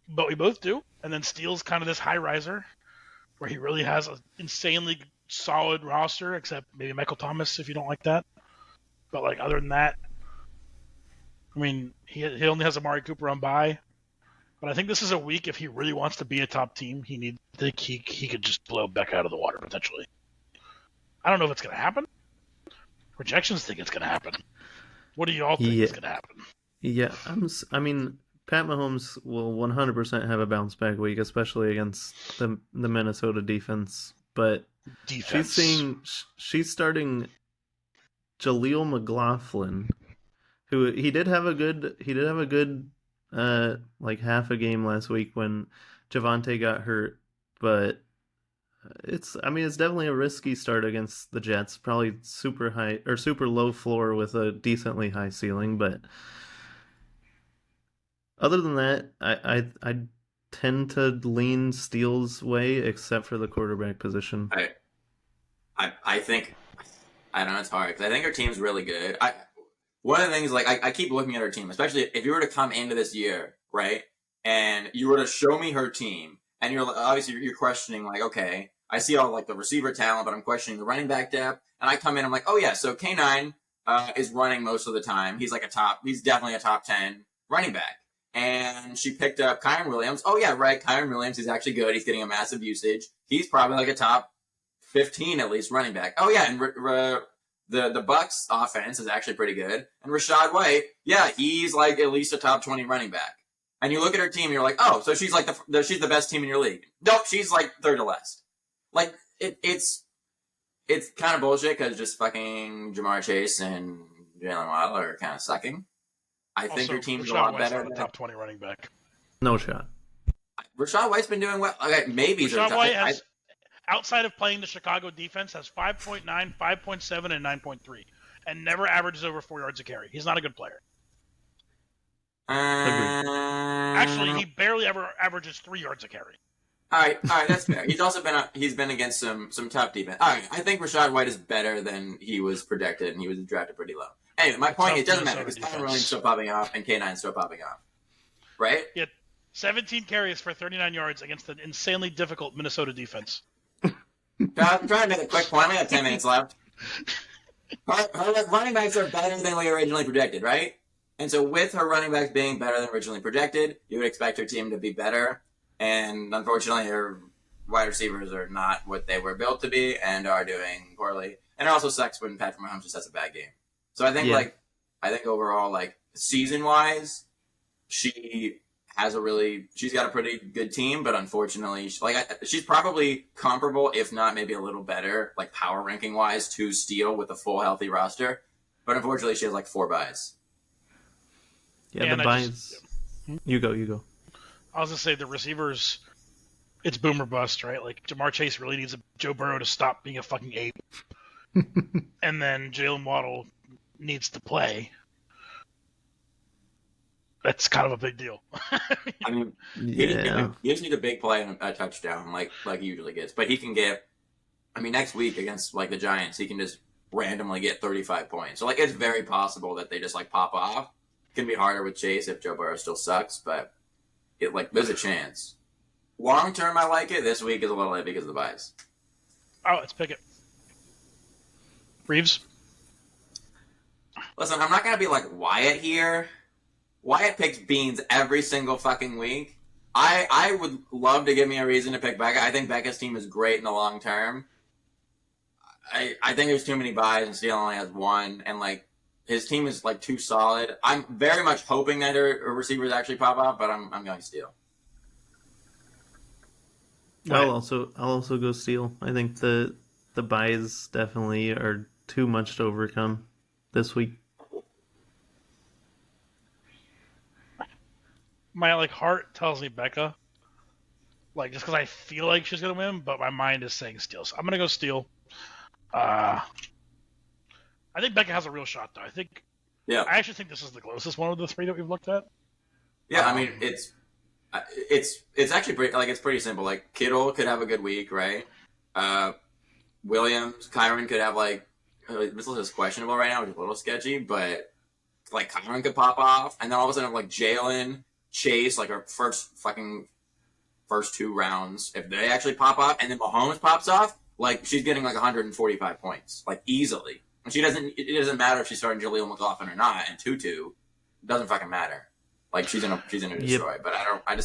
but we both do. And then Steele's kind of this high riser where he really has an insanely solid roster, except maybe Michael Thomas if you don't like that. But like other than that, I mean, he only has Amari Cooper on bye. But I think this is a week if he really wants to be a top team, he could just blow Becca out of the water potentially. I don't know if it's going to happen. Projections think it's going to happen. What do you all think is going to happen? Yeah, I mean, Pat Mahomes will 100% have a bounce back week, especially against the Minnesota defense. But she's starting Jaleel McLaughlin, who he did have a good like half a game last week when Javonte got hurt, but it's definitely a risky start against the Jets. Probably super high or super low floor with a decently high ceiling, but other than that, I tend to lean Steele's way, except for the quarterback position. I think, I don't know, it's hard because I think our team's really good. One of the things, like, I keep looking at her team, especially if you were to come into this year, right, and you were to show me her team, and you're questioning, like, okay, I see all, like, the receiver talent, but I'm questioning the running back depth, and I come in, I'm like, oh, yeah, so K9 is running most of the time. He's definitely a top 10 running back. And she picked up Kyron Williams. Oh, yeah, right, Kyron Williams is actually good. He's getting a massive usage. He's probably, like, a top 15, at least, running back. Oh, yeah, and the Bucks offense is actually pretty good. And Rachaad White, yeah, he's like at least a top 20 running back. And you look at her team and you're like, oh, so she's like she's the best team in your league. Nope, she's like third to last. Like, it's kind of bullshit because just fucking Jamar Chase and Jalen Waddle are kind of sucking. I think your team's a lot better than top 20 running back. No shot. Rachaad White's been doing well. Okay, maybe Rachaad White has, outside of playing the Chicago defense, has 5.9, 5.7, and 9.3, and never averages over 4 yards a carry. He's not a good player. Actually, he barely ever averages 3 yards a carry. All right, that's fair. He's also been against some tough defense. All right, I think Rachaad White is better than he was projected, and he was drafted pretty low. Anyway, my point, it doesn't matter because Kyron Williams still popping off and K9 still popping off, right? Yeah, 17 carries for 39 yards against an insanely difficult Minnesota defense. I'm trying to make a quick point. We have 10 minutes left. Her running backs are better than we originally projected, right? And so with her running backs being better than originally projected, you would expect her team to be better. And unfortunately, her wide receivers are not what they were built to be and are doing poorly. And it also sucks when Patrick Mahomes just has a bad game. So I think I think overall, like, season wise, she's got a pretty good team, but unfortunately, she's probably comparable, if not maybe a little better, like power ranking wise, to Steele with a full healthy roster. But unfortunately, she has like 4 buys. Yeah, the buys. You go. I was gonna say the receivers, it's boom or bust, right? Like Jamar Chase really needs Joe Burrow to stop being a fucking ape, and then Jalen Waddle needs to play. That's kind of a big deal. I mean, he just needs a big play and a touchdown, like he usually gets. But he can get, I mean, next week against like the Giants, he can just randomly get 35 points. So like, it's very possible that they just like pop off. It can be harder with Chase if Joe Burrow still sucks, but there's a chance. Long term, I like it. This week is a little late because of the buys. Oh, let's pick it. Reeves? Listen, I'm not going to be like Wyatt here. Wyatt picks Beans every single fucking week. I would love to give me a reason to pick Becca. I think Becca's team is great in the long term. I think there's too many buys and Steele only has 1. And, like, his team is, like, too solid. I'm very much hoping that her receivers actually pop up, but I'm going Steele. I'll also go Steele. I think the buys definitely are too much to overcome this week. My heart tells me Becca, just because I feel like she's gonna win, but my mind is saying Steele. So I'm gonna go Steele. I think Becca has a real shot, though. I actually think this is the closest one of the 3 that we've looked at. Yeah, I mean it's actually pretty, it's pretty simple. Like, Kittle could have a good week, right? Williams, Kyron could have this is questionable right now, which is a little sketchy, but Kyron could pop off, and then all of a sudden Jalen, Chase, our first 2 rounds, if they actually pop off, and then Mahomes pops off, she's getting 145 points, easily. And it doesn't matter if she's starting Jaleel McLaughlin or not, and Tutu, it doesn't fucking matter. She's in a destroy, but I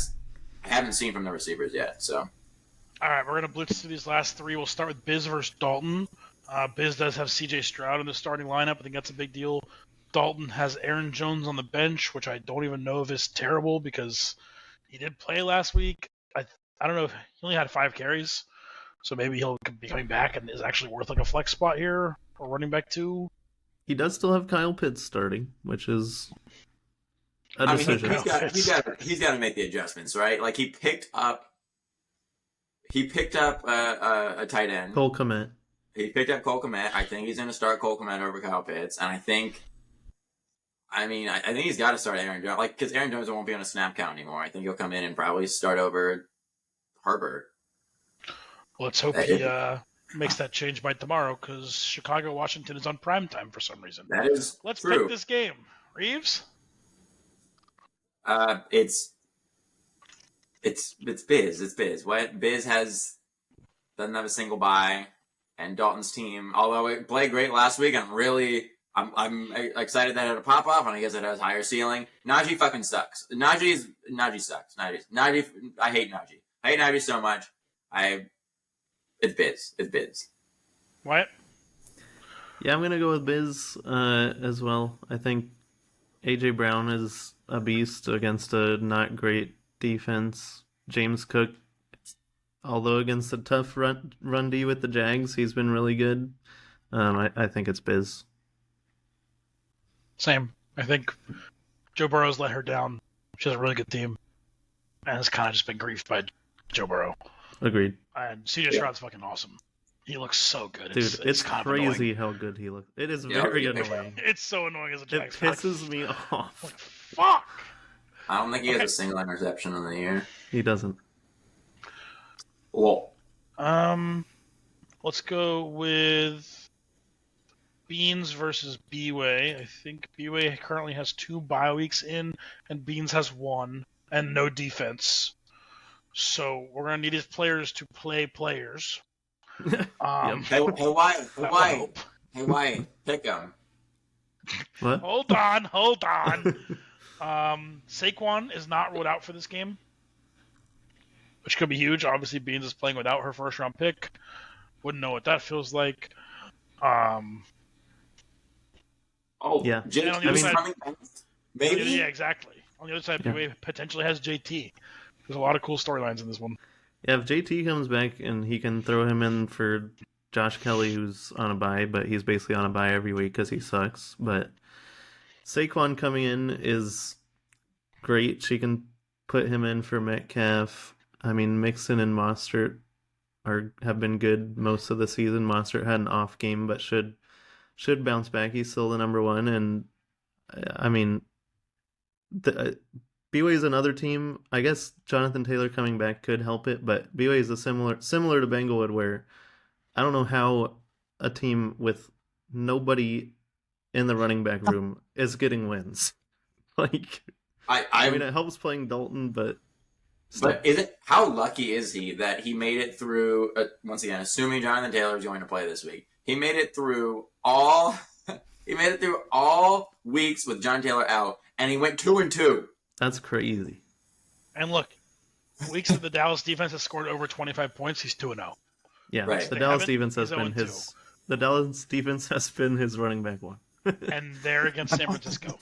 haven't seen from the receivers yet, so. All right, we're gonna blitz through these last 3. We'll start with Biz versus Dalton. Biz does have C.J. Stroud in the starting lineup. I think that's a big deal. Dalton has Aaron Jones on the bench, which I don't even know if is terrible because he did play last week. I don't know if he only had 5 carries, so maybe he'll be coming back and is actually worth a flex spot here or running back 2. He does still have Kyle Pitts starting, which is a decision. He's got to make the adjustments, right? He picked up a tight end. Cole Kmet. He picked up Cole Kmet. I think he's going to start Cole Kmet over Kyle Pitts, and I think he's got to start Aaron Jones, because Aaron Jones won't be on a snap count anymore. I think he'll come in and probably start over Herbert. Let's hope he makes that change by tomorrow, because Chicago-Washington is on prime time for some reason. That is Let's true. pick this game. Reeves? It's Biz. It's Biz. What Biz doesn't have a single buy, and Dalton's team, although it played great last week, I'm excited that it had a pop off, and I guess it has higher ceiling. Najee fucking sucks. Najee sucks. Najee. I hate Najee. I hate Najee so much. It's Biz. It's Biz. What? Yeah, I'm gonna go with Biz as well. I think AJ Brown is a beast against a not great defense. James Cook, although against a tough run D with the Jags, he's been really good. I think it's Biz. Same. I think Joe Burrow's let her down. She has a really good team, and has kind of just been griefed by Joe Burrow. Agreed. And CJ Stroud's fucking awesome. He looks so good. Dude, it's kind crazy of how good he looks. It is very annoying. It's so annoying as a Jags. It pisses me off. Fuck! I don't think he has a single interception in the year. He doesn't. Well, let's go with Beans versus B-Way. I think B-Way currently has 2 bye weeks in, and Beans has 1, and no defense. So we're gonna need his players to play players. Hey, Wyatt, pick him. What? Hold on. Saquon is not ruled out for this game. which could be huge. Obviously, Beans is playing without her first-round pick. Wouldn't know what that feels like. Yeah. JT's coming back. Maybe. Yeah, exactly. On the other side, BYU potentially has JT. There's a lot of cool storylines in this one. Yeah, if JT comes back and he can throw him in for Josh Kelly, who's on a bye, but he's basically on a bye every week because he sucks. But Saquon coming in is great. She can put him in for Metcalf. I mean, Mixon and Mostert have been good most of the season. Mostert had an off game, but should bounce back. He's still the number one, and I mean, BYU is another team. I guess Jonathan Taylor coming back could help it, but BYU is similar to Bengalwood, where I don't know how a team with nobody in the running back room is getting wins. Like, I mean, it helps playing Dalton, but still. But how lucky is he that he made it through? Once again, assuming Jonathan Taylor is going to play this week, he made it through all. He made it through all weeks with John Taylor out, and he went 2-2. That's crazy. And look, weeks that the Dallas defense has scored over 25 points, he's 2-0. Yeah, right. The Dallas defense has been his. The Dallas defense has been his running back one. And they're against San Francisco.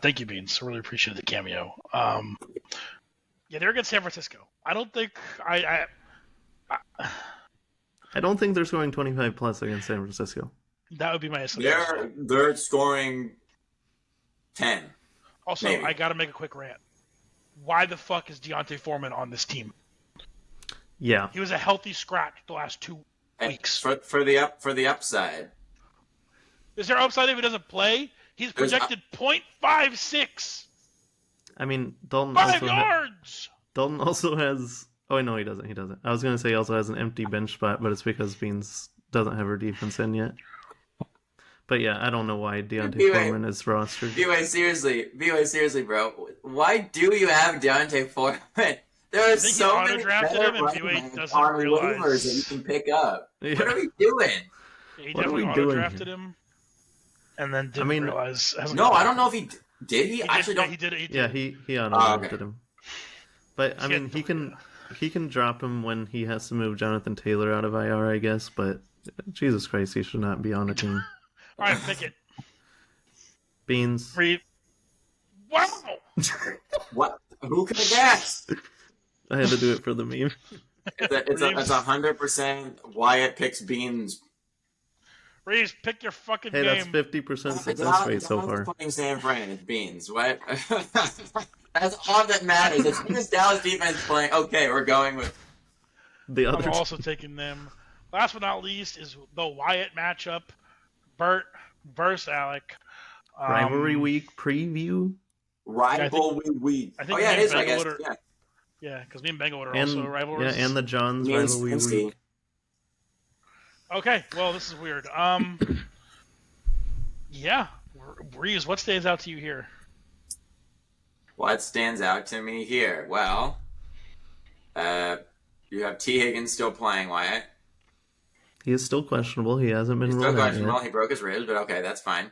Thank you, Beans. Really appreciate the cameo. Yeah, they're against San Francisco. I don't think I don't think they're scoring 25 plus against San Francisco. That would be my assumption. They're scoring 10. Also, maybe. I got to make a quick rant. Why the fuck is Deontay Foreman on this team? Yeah, he was a healthy scratch the last 2 weeks. For the upside. Is there upside if he doesn't play? He's projected .56. I mean, Dalton 5 yards. Dalton also has. Oh no, he doesn't. I was gonna say he also has an empty bench spot, but it's because Beans doesn't have her defense in yet. But yeah, I don't know why Deontay Foreman is rostered. BYU, seriously, bro. Why do you have Deontay Foreman? There are so many better running backs on waivers that you can pick up. Yeah. What are we doing? Yeah, he definitely auto-drafted him, and then didn't realize. No, I don't know if he did. He actually don't. He did. Yeah, he auto-drafted him. But I mean, he can drop him when he has to move Jonathan Taylor out of IR, I guess. But Jesus Christ, he should not be on a team. All right, pick it. Beans. Wow. What? Who could have guessed? I had to do it for the meme. It's 100% Wyatt picks Beans. Reeves, pick your fucking game. Hey, that's 50% success rate so far. Playing San Fran, it's Beans. What? That's all that matters. It's who's Dallas defense playing. Okay, we're going with the other. I'm also taking them. Last but not least is the Wyatt matchup. Bert versus Alec. Rivalry week preview. Rivalry week. I think it is. I guess. Yeah, because me and Bengalwood are also rivalries. Yeah, and the Johns rivalry week. Okay, well, this is weird. Yeah, Reeves, what stands out to you here? What stands out to me here? Well, you have T. Higgins still playing, Wyatt. He is still questionable. He hasn't been ruled out yet. He broke his ribs, but okay, that's fine.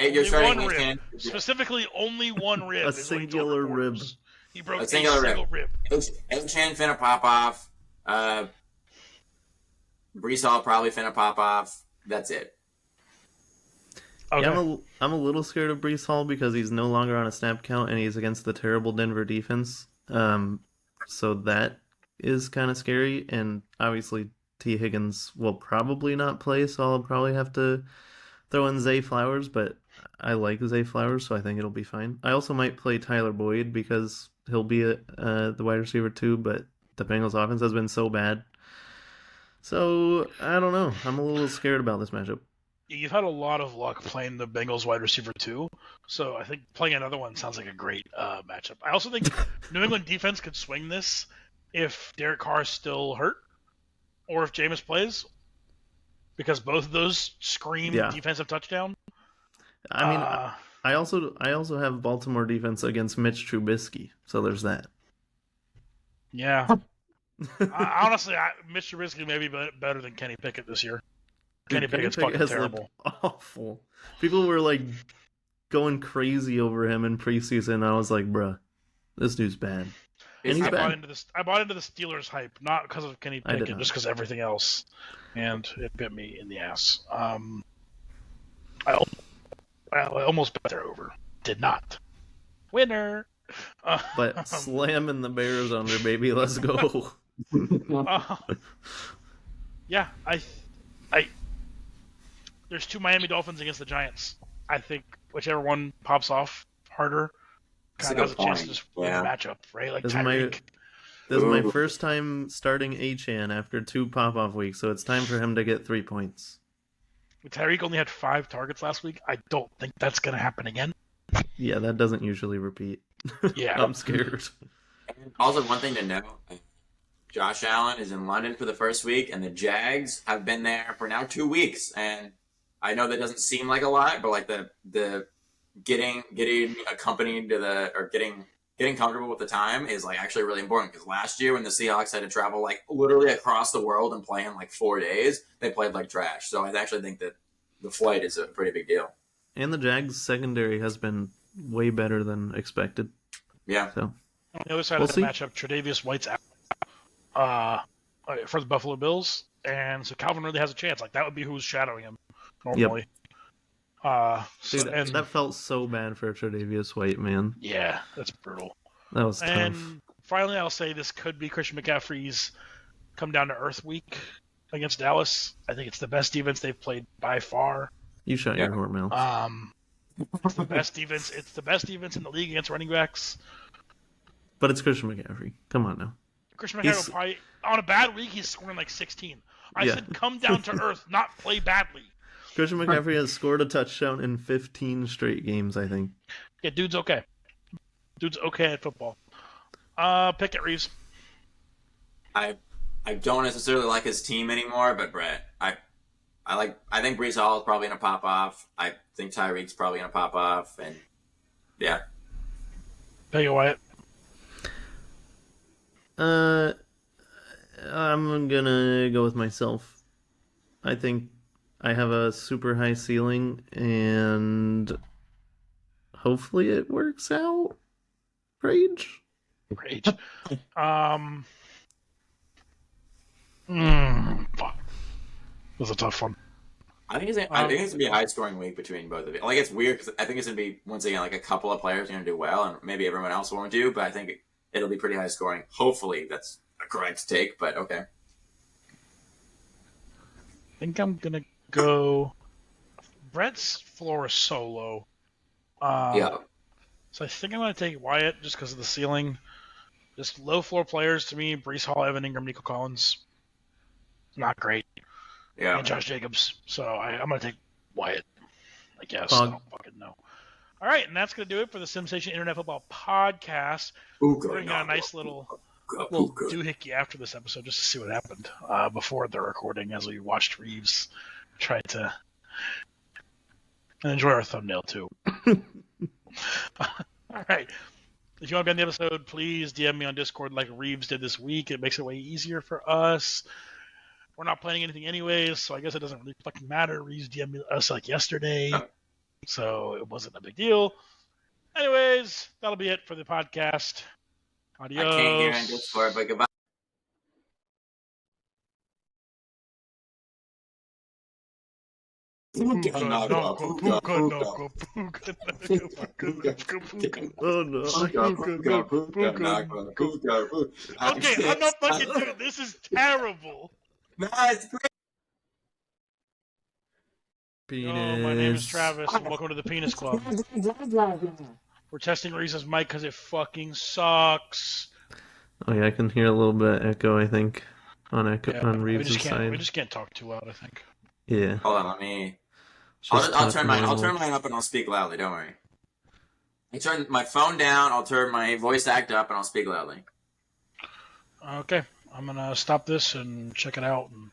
You're starting one rib. Specifically, only one rib. A singular rib. He broke a single rib. Chan finna pop off. Brees Hall probably finna pop off. That's it. Okay. Yeah, I'm a little scared of Brees Hall because he's no longer on a snap count and he's against the terrible Denver defense. So that is kind of scary. And obviously T. Higgins will probably not play, so I'll probably have to throw in Zay Flowers, but I like Zay Flowers, so I think it'll be fine. I also might play Tyler Boyd because he'll be the wide receiver too, but the Bengals offense has been so bad. So, I don't know. I'm a little scared about this matchup. You've had a lot of luck playing the Bengals wide receiver too, so I think playing another one sounds like a great matchup. I also think New England defense could swing this if Derek Carr is still hurt or if Jameis plays, because both of those scream defensive touchdown. I mean, I also have Baltimore defense against Mitch Trubisky, so there's that. Yeah. Honestly, Mitch Trubisky may be better than Kenny Pickett this year. Kenny Pickett's fucking terrible. Awful. People were like going crazy over him in preseason. I was like, bruh. This dude's bad. And Is he's I bad. bought into the Steelers hype, not because of Kenny I did Pickett, not. just because everything else, and it bit me in the ass. I almost bet they're over. Did not. Winner. But slamming the Bears under, baby. Let's go. Yeah, there's two Miami Dolphins against the Giants. I think whichever one pops off harder That's a kind of has good a chance to point. just win Yeah. the matchup, right? Like This is Tyreek. This is my Ooh. first time starting Achan after 2 pop-off weeks, so it's time for him to get 3 points. Tyreek only had 5 targets last week. I don't think that's going to happen again. Yeah, that doesn't usually repeat. Yeah. I'm scared. And also, one thing to know: Josh Allen is in London for the first week, and the Jags have been there for now 2 weeks. And I know that doesn't seem like a lot, but like the getting accompanied to the or getting comfortable with the time is like actually really important, because last year when the Seahawks had to travel like literally across the world and play in like 4 days, they played like trash. So I actually think that the flight is a pretty big deal. And the Jags secondary has been way better than expected. Yeah. So On the other side We'll of see. the matchup, Tre'Davious White's out for the Buffalo Bills, and so Calvin really has a chance. Like that would be who's shadowing him normally. dude, And that felt so bad for Tre'Davious White, man. yeah, that's brutal. That was And tough. finally, I'll say this could be Christian McCaffrey's come down to earth week against Dallas. I think it's the best defense they've played by far. You shut Yeah. your horn mouth. It's the best defense. It's the best defense in the league against running backs. But it's Christian McCaffrey. Come on now. Christian McCaffrey He's- will probably, on a bad week, he's scoring like 16. I Yeah. said come down to earth, not play badly. Christian McCaffrey has scored a touchdown in 15 straight games, I think. Yeah, dude's okay. Dude's okay at football. Pick it, Reeves. I don't necessarily like his team anymore, but Brett, I think Brees Hall is probably gonna pop off. I think Tyreek's probably gonna pop off, and yeah. Pick it, Wyatt. I'm gonna go with myself. I think I have a super high ceiling, and hopefully it works out. Rage. Rage. Fuck. This is a tough one. I think it's gonna be a high scoring week between both of you. Like, it's weird because I think it's gonna be, once again, like a couple of players are gonna do well, and maybe everyone else won't do. But I think it'll be pretty high scoring. Hopefully, that's a correct take. But okay. I think I'm gonna go. Brett's floor is so low. Yeah. So I think I'm gonna take Wyatt just because of the ceiling. Just low floor players to me: Brees Hall, Evan Ingram, Nico Collins. Not great. Yeah. And Josh Jacobs. So I'm gonna take Wyatt. I guess. Pog. I don't fucking know. All right, and that's gonna do it for the SimStation Internet Football Podcast. Puka, We're gonna get a nice little doohickey after this episode just to see what happened before the recording as we watched Reeves try to enjoy our thumbnail too. All right. If you want to be on the episode, please DM me on Discord like Reeves did this week. It makes it way easier for us. We're not planning anything anyways, so I guess it doesn't really fucking matter. Reeves DM'd us like yesterday, so it wasn't a big deal. Anyways, that'll be it for the podcast. Adios. I can't hear in Discord, but goodbye. Oh no. Okay, I'm not fucking doing it. This is terrible. No, it's great. Penis. Oh, my name is Travis, and welcome to the Penis Club. We're testing Reese's mic because it fucking sucks. Oh yeah, I can hear a little bit echo, I think, on We Reeves' just can't. side. We just can't talk too loud. I think. Yeah. Hold on, let me. It's just I'll tough turn and I'll normal. turn mine up and I'll speak loudly. Don't worry. I turn my phone down. I'll turn my voice act up and I'll speak loudly. Okay, I'm gonna stop this and check it out and